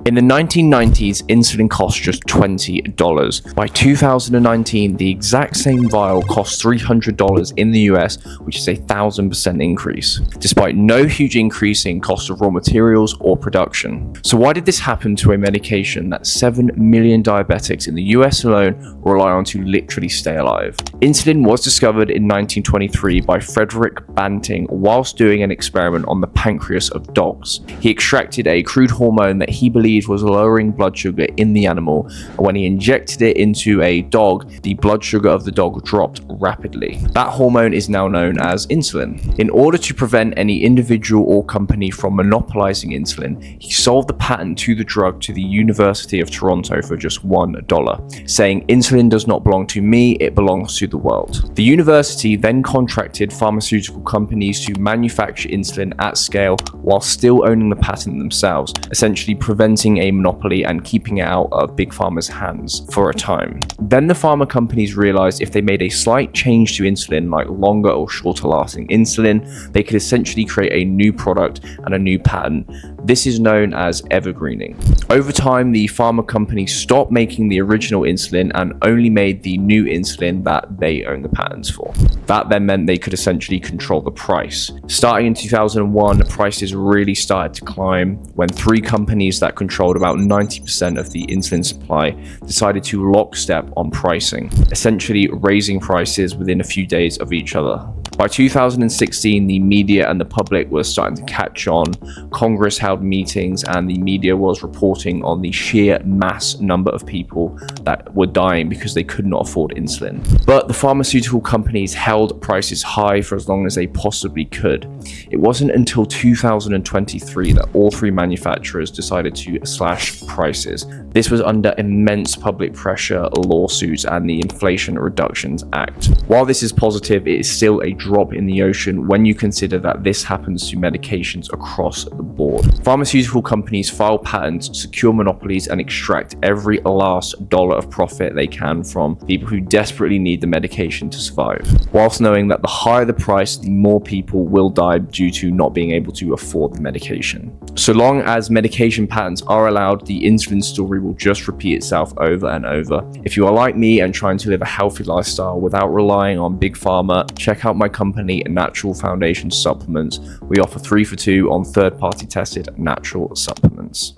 In the 1990s, insulin cost just $20. By 2019, the exact same vial costs $300 in the US, which is a 1,000% increase, despite no huge increase in cost of raw materials or production. So why did this happen to a medication that 7 million diabetics in the US alone rely on to literally stay alive? Insulin was discovered in 1923 by Frederick Banting whilst doing an experiment on the pancreas of dogs. He extracted a crude hormone that he believed was lowering blood sugar in the animal, and when he injected it into a dog, the blood sugar of the dog dropped rapidly. That hormone is now known as insulin. In order to prevent any individual or company from monopolizing insulin, he sold the patent to the drug to the University of Toronto for just $1, saying, "Insulin does not belong to me, it belongs to the world." The university then contracted pharmaceutical companies to manufacture insulin at scale while still owning the patent themselves, essentially preventing a monopoly and keeping it out of Big Pharma's hands for a time. Then the pharma companies realized if they made a slight change to insulin, like longer or shorter lasting insulin, they could essentially create a new product and a new patent. This is known as evergreening. Over time, the pharma companies stopped making the original insulin and only made the new insulin that they own the patents for. That then meant they could essentially control the price. Starting in 2001, prices really started to climb when three companies that controlled about 90% of the insulin supply decided to lockstep on pricing, essentially raising prices within a few days of each other. By 2016, the media and the public were starting to catch on. Congress held meetings and the media was reporting on the sheer mass number of people that were dying because they could not afford insulin. But the pharmaceutical companies held prices high for as long as they possibly could. It wasn't until 2023 that all three manufacturers decided to slash prices. This was under immense public pressure, lawsuits, and the Inflation Reduction Act. While this is positive, it is still a drop in the ocean when you consider that this happens to medications across the board. Pharmaceutical companies file patents, secure monopolies, and extract every last dollar of profit they can from people who desperately need the medication to survive, whilst knowing that the higher the price, the more people will die due to not being able to afford the medication. So long as medication patents are allowed, the insulin story will just repeat itself over and over. If you are like me and trying to live a healthy lifestyle without relying on Big Pharma, check out my company, Natural Foundation Supplements. We offer 3 for 2 on third-party tested natural supplements.